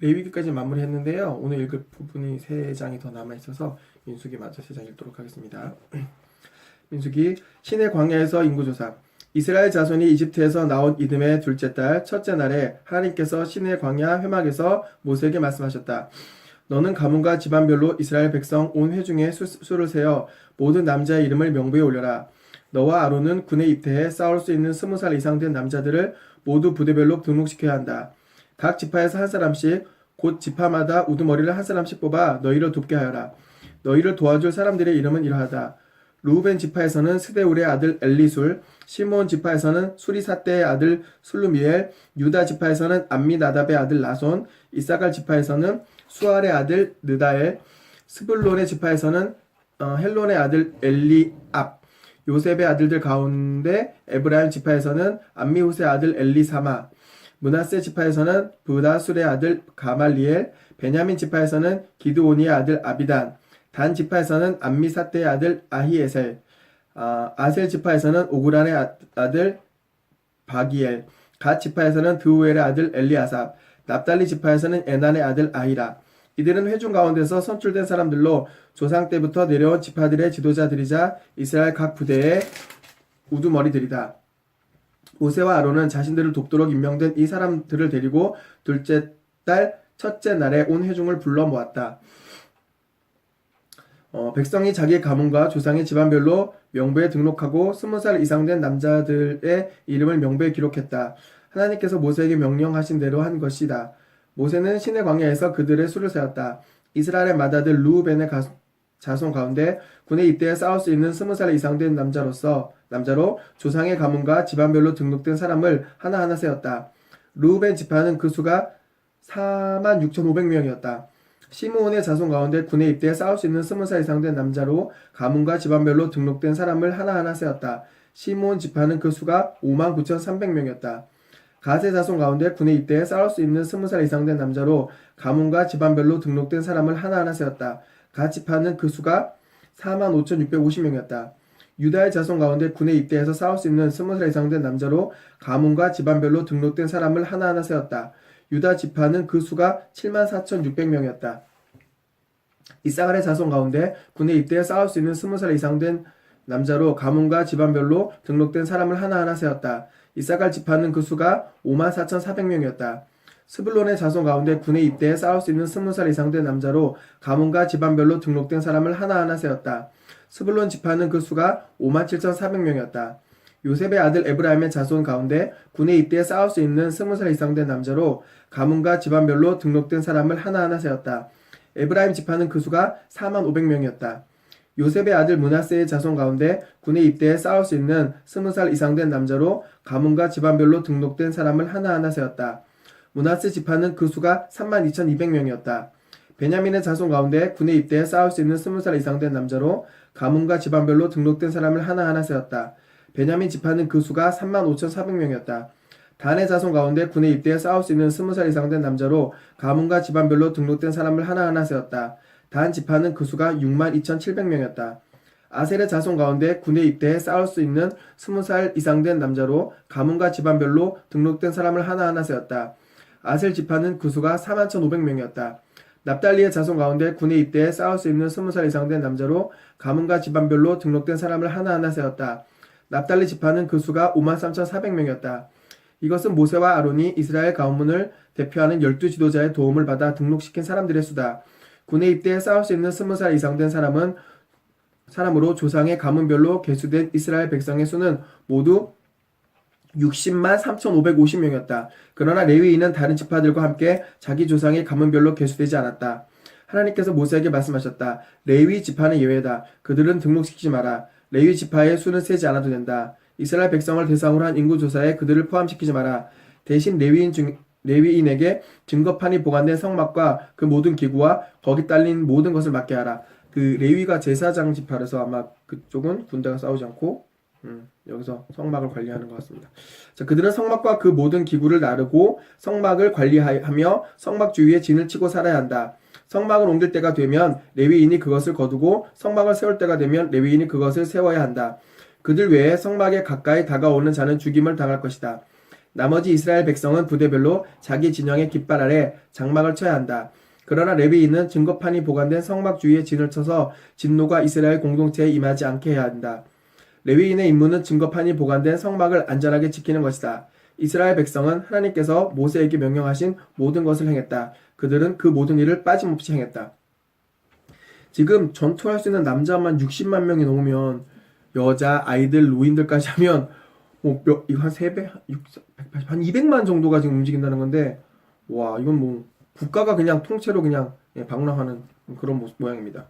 레위기까지 마무리했는데요. 오늘 읽을 부분이 3장이 더 남아있어서 민수기 마저 3장 읽도록 하겠습니다. 민수기 시내 광야에서 인구조사. 이스라엘 자손이 이집트에서 나온 이듬해 둘째 달 첫째 날에 하나님께서 시내 광야 회막에서 모세에게 말씀하셨다. 너는 가문과 집안별로 이스라엘 백성 온 회중의 수를 세어 모든 남자의 이름을 명부에 올려라. 너와 아론은 군에 입대해 싸울 수 있는 20살 이상 된 남자들을 모두 부대별로 등록시켜야 한다. 각 지파에서 한 사람씩 곧 지파마다 우두머리를 한 사람씩 뽑아 너희를 돕게 하여라. 너희를 도와줄 사람들의 이름은 이러하다. 루벤 지파에서는 스데울의 아들 엘리술, 시므온 지파에서는 수리사떼의 아들 술루미엘, 유다 지파에서는 암미나답의 아들 나손, 이사갈 지파에서는 수알의 아들 느다엘, 스불론의 지파에서는 헬론의 아들 엘리압, 요셉의 아들들 가운데 에브라임 지파에서는 암미후스의 아들 엘리사마, 므낫세 지파에서는 브다술의 아들 가말리엘, 베냐민 지파에서는 기드오니의 아들 아비단, 단 지파에서는 암미사떼의 아들 아히에셀, 아셀 지파에서는 오그란의 아들 바기엘, 갓 지파에서는 드우엘의 아들 엘리아삽, 납달리 지파에서는 에난의 아들 아히라. 이들은 회중 가운데서 선출된 사람들로 조상 때부터 내려온 지파들의 지도자들이자 이스라엘 각 부대의 우두머리들이다. 모세와 아론은 자신들을 돕도록 임명된 이 사람들을 데리고 둘째 달 첫째 날에 온 회중을 불러 모았다. 백성이 자기의 가문과 조상의 집안별로 명부에 등록하고 20살 이상 된 남자들의 이름을 명부에 기록했다. 하나님께서 모세에게 명령하신 대로 한 것이다. 모세는 시내 광야에서 그들의 수를 세웠다. 이스라엘의 맏아들 르우벤의 자손 가운데 군에 입대해 싸울 수 있는 20살 이상 된 남자로 조상의 가문과 집안별로 등록된 사람을 하나하나 세웠다. 르우벤 지파는 그 수가 46,500명이었다. 시므온의 자손 가운데 군에 입대해 싸울 수 있는 20살 이상 된 남자로 가문과 집안별로 등록된 사람을 하나하나 세웠다. 시므온 지파는 그 수가 59,300명이었다. 갓의 자손 가운데 군에 입대해 싸울 수 있는 20살 이상 된 남자로 가문과 집안별로 등록된 사람을 하나하나 세웠다. 갓 지파는 그 수가 45,650명이었다. 유다의 자손 가운데 군에 입대해서 싸울 수 있는 20살 이상 된 남자로 가문과 집안별로 등록된 사람을 하나하나 세웠다. 유다 지파는 그 수가 74,600명이었다. 이사갈의 자손 가운데 군에 입대해 싸울 수 있는 20살 이상 된 남자로 가문과 집안별로 등록된 사람을 하나하나 세웠다. 이사갈 지파는 그 수가 54,400명이었다. 스불론의 자손 가운데 군에 입대해 싸울 수 있는 20살 이상 된 남자로 가문과 집안별로 등록된 사람을 하나하나 세웠다. 스불론 지파는 그 수가 57,400명이었다. 요셉의 아들 에브라임의 자손 가운데 군에 입대해 싸울 수 있는 20살 이상 된 남자로 가문과 집안별로 등록된 사람을 하나하나 세웠다. 에브라임 지파는 그 수가 45,000명이었다. 요셉의 아들 므낫세의 자손 가운데 군에 입대해 싸울 수 있는 20살 이상 된 남자로 가문과 집안별로 등록된 사람을 하나하나 세웠다. 므낫세 지파는 그 수가 32,200명이었다. 베냐민의 자손 가운데 군에 입대해 싸울 수 있는 20살 이상 된 남자로 가문과 집안별로 등록된 사람을 하나하나 세웠다. 베냐민 지파는 그 수가 35,400명이었다. 단의 자손 가운데 군에 입대해 싸울 수 있는 20살 이상 된 남자로 가문과 집안별로 등록된 사람을 하나하나 세웠다. 단 지파는 그 수가 62,700명이었다. 아셀의 자손 가운데 군에 입대해 싸울 수 있는 20살 이상 된 남자로 가문과 집안별로 등록된 사람을 하나하나 세웠다. 아셀 지파는 그 수가 41,500명이었다. 납달리의 자손 가운데 군에 입대해 싸울 수 있는 20살 이상 된 남자로 가문과 집안별로 등록된 사람을 하나하나 세웠다. 납달리 지파는 그 수가 53,400명이었다. 이것은 모세와 아론이 이스라엘 가문을 대표하는 12지도자의 도움을 받아 등록시킨 사람들의 수다. 군에 입대해 싸울 수 있는 20살 이상 된 사람으로 조상의 가문별로 계수된 이스라엘 백성의 수는 모두 60만 3,550명이었다. 그러나 레위인은 다른 지파들과 함께 자기 조상의 가문별로 계수되지 않았다. 하나님께서 모세에게 말씀하셨다. 레위 지파는 예외다. 그들은 등록시키지 마라. 레위 지파의 수는 세지 않아도 된다. 이스라엘 백성을 대상으로 한 인구조사에 그들을 포함시키지 마라. 대신 레위인에게 증거판이 보관된 성막과 그 모든 기구와 거기 딸린 모든 것을 맡게 하라. 그 레위가 제사장 지파라서 아마 그쪽은 군대가 싸우지 않고 여기서 성막을 관리하는 것 같습니다. 자, 그들은 성막과 그 모든 기구를 나르고 성막을 관리하며 성막 주위에 진을 치고 살아야 한다. 성막을 옮길 때가 되면 레위인이 그것을 거두고 성막을 세울 때가 되면 레위인이 그것을 세워야 한다. 그들 외에 성막에 가까이 다가오는 자는 죽임을 당할 것이다. 나머지 이스라엘 백성은 부대별로 자기 진영의 깃발 아래 장막을 쳐야 한다. 그러나 레위인은 증거판이 보관된 성막 주위에 진을 쳐서 진노가 이스라엘 공동체에 임하지 않게 해야 한다. 레위인의 임무는 증거판이 보관된 성막을 안전하게 지키는 것이다. 이스라엘 백성은 하나님께서 모세에게 명령하신 모든 것을 행했다. 그들은 그 모든 일을 빠짐없이 행했다. 지금 전투할 수 있는 남자만 60만 명이 넘으면 여자, 아이들, 노인들까지 하면 이거 한 3배? 180, 한 200만 정도가 지금 움직인다는 건데 와 이건 뭐 국가가 그냥 통째로 그냥 방랑하는 그런 모양입니다.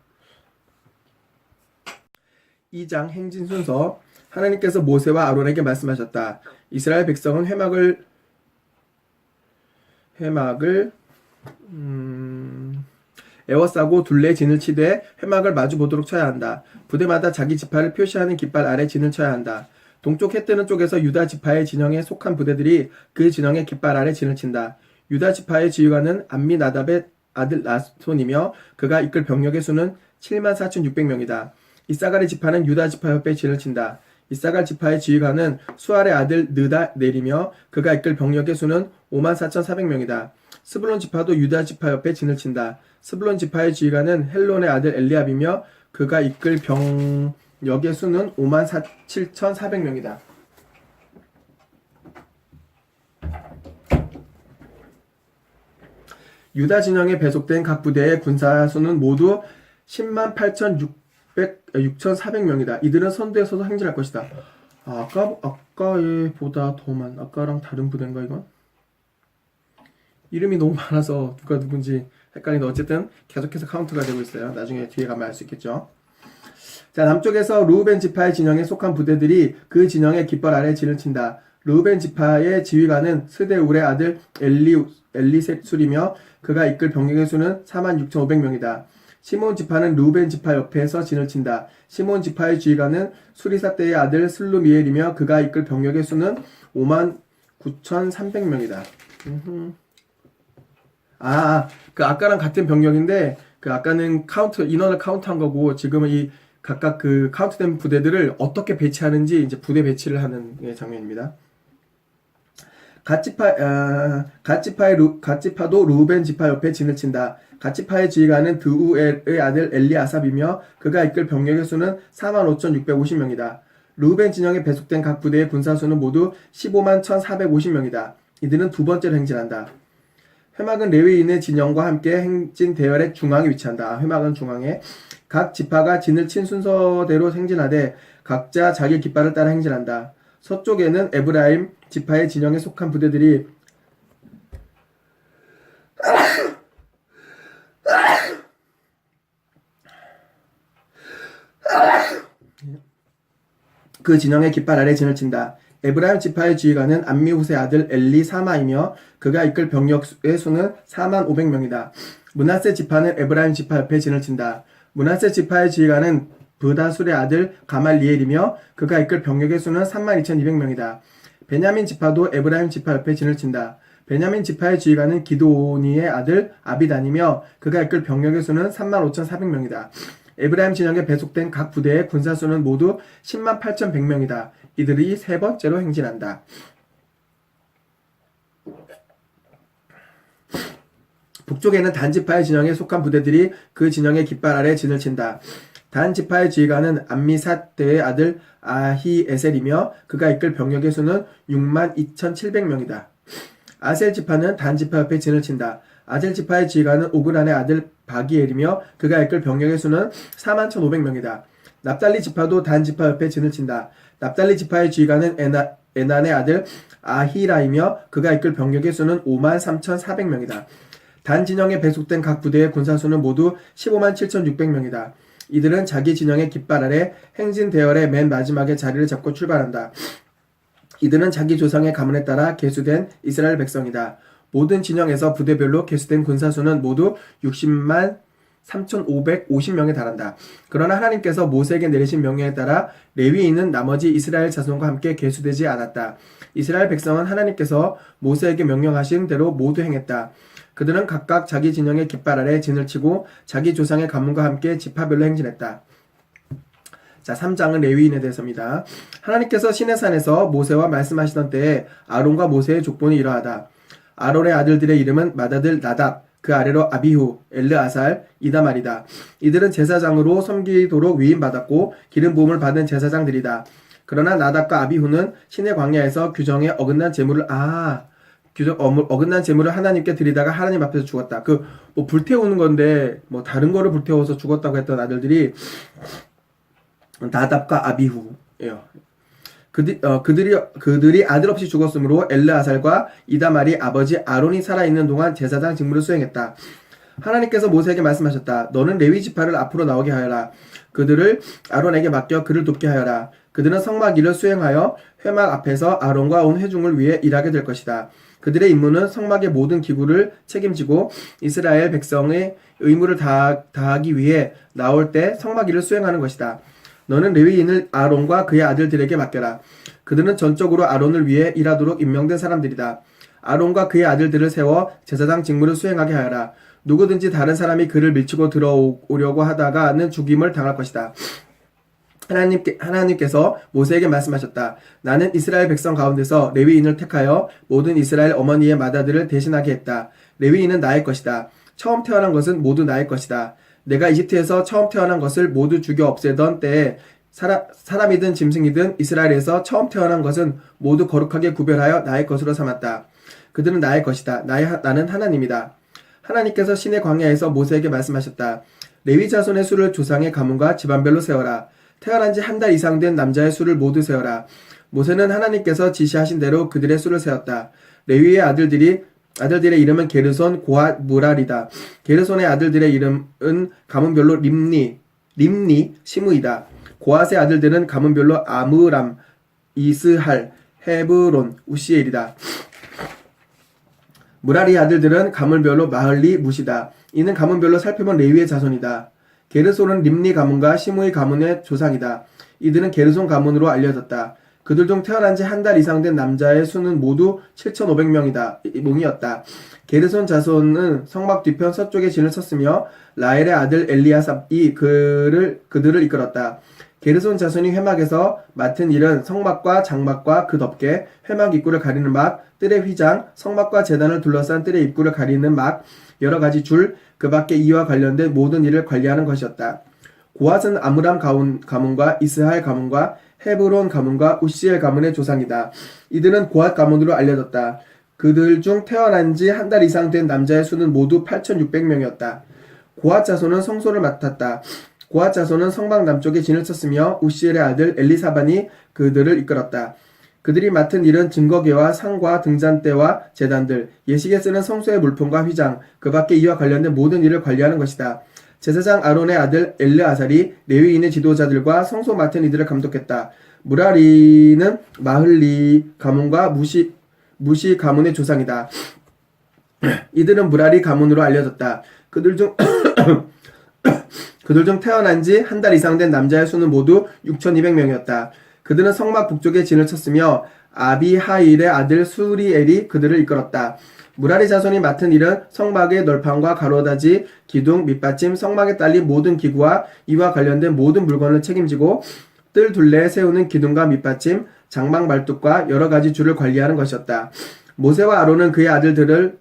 2장 행진 순서. 하나님께서 모세와 아론에게 말씀하셨다. 이스라엘 백성은 회막을 에워싸고 둘레 진을 치되 회막을 마주 보도록 쳐야 한다. 부대마다 자기 지파를 표시하는 깃발 아래 진을 쳐야 한다. 동쪽 해 뜨는 쪽에서 유다 지파의 진영에 속한 부대들이 그 진영의 깃발 아래 진을 친다. 유다 지파의 지휘관은 암미나답의 아들 나손이며 그가 이끌 병력의 수는 74,600명이다. 이사갈의 지파는 유다 지파 옆에 진을 친다. 이사갈 지파의 지휘관은 수알의 아들 느다넬이며 그가 이끌 병력의 수는 54,400명이다. 스불론 지파도 유다 지파 옆에 진을 친다. 스불론 지파의 지휘관은 헬론의 아들 엘리압이며 그가 이끌 병력의 수는 57,400명이다. 유다 진영에 배속된 각 부대의 군사 수는 모두 108,400명이다. 이들은 선두에 서서 행진할 것이다. 아까보다 더 아까랑 다른 부대인가 이건? 이름이 너무 많아서 누가 누군지 헷갈리는데 어쨌든 계속해서 카운트가 되고 있어요. 나중에 뒤에 가면 알 수 있겠죠. 자, 남쪽에서 르우벤 지파의 진영에 속한 부대들이 그 진영의 깃발 아래 진을 친다. 르우벤 지파의 지휘관은 스데울의 아들 엘리셋술이며 그가 이끌 병력의 수는 46,500명이다. 시몬 지파는 르우벤 지파 옆에서 진을 친다. 시몬 지파의 지휘관은 수리사떼의 아들 슬루미엘이며 그가 이끌 병력의 수는 59,300명이다. 그 아까랑 같은 병력인데 그 아까는 인원을 카운트한 거고 지금은 이 각각 그 카운트된 부대들을 어떻게 배치하는지 이제 부대 배치를 하는 장면입니다. 갓지파도 르우벤 지파 옆에 진을 친다. 갓지파의 지휘관은 드우엘의 아들 엘리아삽이며 그가 이끌 병력의 수는 45,650명이다. 르우벤 진영에 배속된 각 부대의 군사수는 모두 151,450명이다. 이들은 두 번째로 행진한다. 회막은 레위인의 진영과 함께 행진 대열의 중앙에 위치한다. 회막은 중앙에 각 지파가 진을 친 순서대로 행진하되 각자 자기 깃발을 따라 행진한다. 서쪽에는 에브라임 지파의 진영에 속한 부대들이 그 진영의 깃발 아래 진을 친다. 에브라임 지파의 지휘관은 암미후스의 아들 엘리사마이며 그가 이끌 병력의 수는 45,500명이다. 므낫세 지파는 에브라임 지파 옆에 진을 친다. 므낫세 지파의 지휘관은 브다술의 아들 가말리엘이며 그가 이끌 병력의 수는 32,200명이다. 베냐민 지파도 에브라임 지파 옆에 진을 친다. 베냐민 지파의 지휘관은 기드오니의 아들 아비단이며 그가 이끌 병력의 수는 35,400명이다. 에브라임 진영에 배속된 각 부대의 군사수는 모두 108,100명이다. 이들이 세 번째로 행진한다. 북쪽에는 단지파의 진영에 속한 부대들이 그 진영의 깃발 아래 진을 친다. 단지파의 지휘관은 암미사떼의 아들 아히에셀이며 그가 이끌 병력의 수는 62,700명이다. 아셀 지파는 단지파 옆에 진을 친다. 아셀 지파의 지휘관은 오그란의 아들 바기엘이며 그가 이끌 병력의 수는 41,500명이다. 납달리 지파도 단지파 옆에 진을 친다. 납달리 지파의 지휘관은 에난의 아들 아히라이며 그가 이끌 병력의 수는 53,400명이다. 단 진영에 배속된 각 부대의 군사수는 모두 157,600명이다. 이들은 자기 진영의 깃발 아래 행진 대열의 맨 마지막에 자리를 잡고 출발한다. 이들은 자기 조상의 가문에 따라 계수된 이스라엘 백성이다. 모든 진영에서 부대별로 계수된 군사수는 모두 60만 3,550명에 달한다. 그러나 하나님께서 모세에게 내리신 명령에 따라 레위인은 나머지 이스라엘 자손과 함께 계수되지 않았다. 이스라엘 백성은 하나님께서 모세에게 명령하신 대로 모두 행했다. 그들은 각각 자기 진영의 깃발 아래 진을 치고 자기 조상의 가문과 함께 지파별로 행진했다. 자, 3장은 레위인에 대해서입니다. 하나님께서 시내산에서 모세와 말씀하시던 때에 아론과 모세의 족본이 이러하다. 아론의 아들들의 이름은 맏아들 나답, 그 아래로 아비후, 엘르아살, 이다말이다. 이들은 제사장으로 섬기도록 위임받았고 기름 부음을 받은 제사장들이다. 그러나 나답과 아비후는 시내 광야에서 규정에 어긋난 제물을 어긋난 제물을 하나님께 드리다가 하나님 앞에서 죽었다. 뭐 불태우는 건데 뭐 다른 거를 불태워서 죽었다고 했던 아들들이 나답과 아비후예요. 그들이 아들 없이 죽었으므로 엘르아살과 이다말이 아버지 아론이 살아있는 동안 제사장 직무를 수행했다. 하나님께서 모세에게 말씀하셨다. 너는 레위 지파를 앞으로 나오게 하여라. 그들을 아론에게 맡겨 그를 돕게 하여라. 그들은 성막 일을 수행하여 회막 앞에서 아론과 온 회중을 위해 일하게 될 것이다. 그들의 임무는 성막의 모든 기구를 책임지고 이스라엘 백성의 의무를 다하기 위해 나올 때 성막 일을 수행하는 것이다. 너는 레위인을 아론과 그의 아들들에게 맡겨라. 그들은 전적으로 아론을 위해 일하도록 임명된 사람들이다. 아론과 그의 아들들을 세워 제사장 직무를 수행하게 하여라. 누구든지 다른 사람이 그를 밀치고 들어오려고 하다가는 죽임을 당할 것이다. 하나님께서 모세에게 말씀하셨다. 나는 이스라엘 백성 가운데서 레위인을 택하여 모든 이스라엘 어머니의 맏아들을 대신하게 했다. 레위인은 나의 것이다. 처음 태어난 것은 모두 나의 것이다. 내가 이집트에서 처음 태어난 것을 모두 죽여 없애던 때에 사람이든 짐승이든 이스라엘에서 처음 태어난 것은 모두 거룩하게 구별하여 나의 것으로 삼았다. 그들은 나의 것이다. 나는 하나님이다. 하나님께서 시내 광야에서 모세에게 말씀하셨다. 레위 자손의 수를 조상의 가문과 집안별로 세워라. 태어난 지 한 달 이상 된 남자의 수를 모두 세워라. 모세는 하나님께서 지시하신 대로 그들의 수를 세웠다. 레위의 아들들의 이름은 게르손, 고핫, 무랄이다. 게르손의 아들들의 이름은 가문별로 림니, 시므이다. 고핫의 아들들은 가문별로 아므람, 이스할, 헤브론, 우시엘이다. 무랄의 아들들은 가문별로 마흘리, 무시다. 이는 가문별로 살펴본 레위의 자손이다. 게르손은 림니 가문과 시므이 가문의 조상이다. 이들은 게르손 가문으로 알려졌다. 그들 중 태어난 지 한 달 이상 된 남자의 수는 모두 7,500명이었다. 게르손 자손은 성막 뒤편 서쪽에 진을 쳤으며 라엘의 아들 엘리아삽이 그들을 이끌었다. 게르손 자손이 회막에서 맡은 일은 성막과 장막과 그 덮개, 회막 입구를 가리는 막, 뜰의 휘장, 성막과 제단을 둘러싼 뜰의 입구를 가리는 막, 여러 가지 줄, 그 밖에 이와 관련된 모든 일을 관리하는 것이었다. 고핫은 아므람 가문과 이스할 가문과 헤브론 가문과 우시엘 가문의 조상이다. 이들은 고핫 가문으로 알려졌다. 그들 중 태어난 지 한 달 이상 된 남자의 수는 모두 8,600명이었다. 고핫 자손은 성소를 맡았다. 고핫 자손은 성막 남쪽에 진을 쳤으며 우시엘의 아들 엘리사반이 그들을 이끌었다. 그들이 맡은 일은 증거계와 상과 등잔대와 제단들, 예식에 쓰는 성소의 물품과 휘장, 그 밖에 이와 관련된 모든 일을 관리하는 것이다. 제사장 아론의 아들 엘르아살이 레위인의 지도자들과 성소 맡은 이들을 감독했다. 무라리는 마흘리 가문과 무시 가문의 조상이다. 이들은 무라리 가문으로 알려졌다. 그들 중 태어난 지 한 달 이상 된 남자의 수는 모두 6,200명이었다. 그들은 성막 북쪽에 진을 쳤으며 아비하일의 아들 수리엘이 그들을 이끌었다. 무라리 자손이 맡은 일은 성막의 널판과 가로다지, 기둥, 밑받침, 성막에 딸린 모든 기구와 이와 관련된 모든 물건을 책임지고 뜰 둘레에 세우는 기둥과 밑받침, 장막 말뚝과 여러 가지 줄을 관리하는 것이었다. 모세와 아론과 그의 아들들은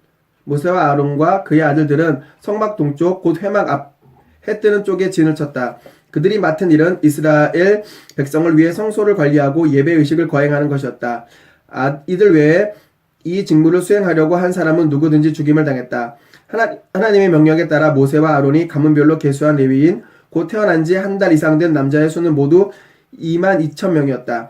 성막 동쪽 곧 회막 앞 해 뜨는 쪽에 진을 쳤다. 그들이 맡은 일은 이스라엘 백성을 위해 성소를 관리하고 예배의식을 거행하는 것이었다. 이들 외에 이 직무를 수행하려고 한 사람은 누구든지 죽임을 당했다. 하나님의 명령에 따라 모세와 아론이 가문별로 계수한 레위인, 곧 태어난 지 한 달 이상 된 남자의 수는 모두 22,000명이었다.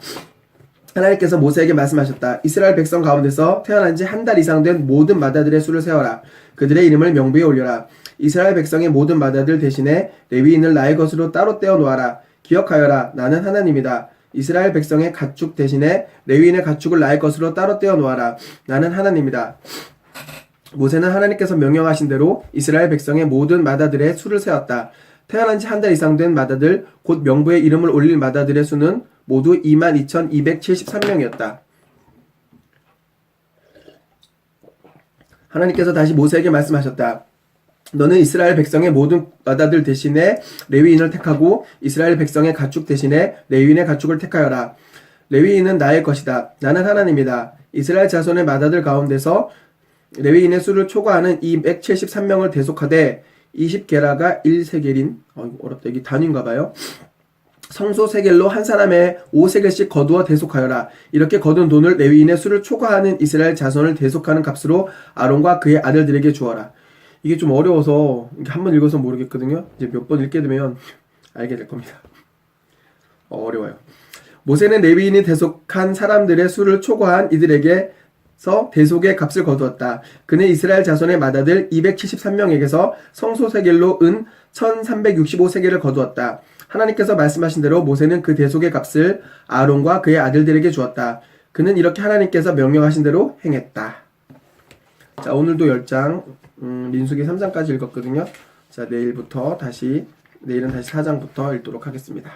하나님께서 모세에게 말씀하셨다. 이스라엘 백성 가운데서 태어난 지 한 달 이상 된 모든 맏아들의 수를 세워라. 그들의 이름을 명부에 올려라. 이스라엘 백성의 모든 맏아들 대신에 레위인을 나의 것으로 따로 떼어 놓아라. 기억하여라. 나는 하나님이다. 이스라엘 백성의 가축 대신에 레위인의 가축을 나의 것으로 따로 떼어 놓아라. 나는 하나님이다. 모세는 하나님께서 명령하신 대로 이스라엘 백성의 모든 맏아들의 수를 세웠다. 태어난 지 한 달 이상 된 맏아들, 곧 명부에 이름을 올릴 맏아들의 수는 모두 22,273명이었다. 하나님께서 다시 모세에게 말씀하셨다. 너는 이스라엘 백성의 모든 마다들 대신에 레위인을 택하고 이스라엘 백성의 가축 대신에 레위인의 가축을 택하여라. 레위인은 나의 것이다. 나는 하나님이다. 이스라엘 자손의 마다들 가운데서 레위인의 수를 초과하는 273명을 대속하되 20게라가 1세겔인 어렵다. 이게 단위인가 봐요. 성소 세겔로 한 사람의 5세겔씩 거두어 대속하여라. 이렇게 거둔 돈을 레위인의 수를 초과하는 이스라엘 자손을 대속하는 값으로 아론과 그의 아들들에게 주어라. 이게 좀 어려워서 한번 읽어서 모르겠거든요. 이제 몇 번 읽게 되면 알게 될 겁니다. 어려워요. 모세는 레위인이 대속한 사람들의 수를 초과한 이들에게서 대속의 값을 거두었다. 그는 이스라엘 자손의 맏아들 273명에게서 성소 세겔로 은 1365세겔을 거두었다. 하나님께서 말씀하신 대로 모세는 그 대속의 값을 아론과 그의 아들들에게 주었다. 그는 이렇게 하나님께서 명령하신 대로 행했다. 자, 오늘도 10장 민수기 3장까지 읽었거든요. 자, 내일은 다시 4장부터 읽도록 하겠습니다.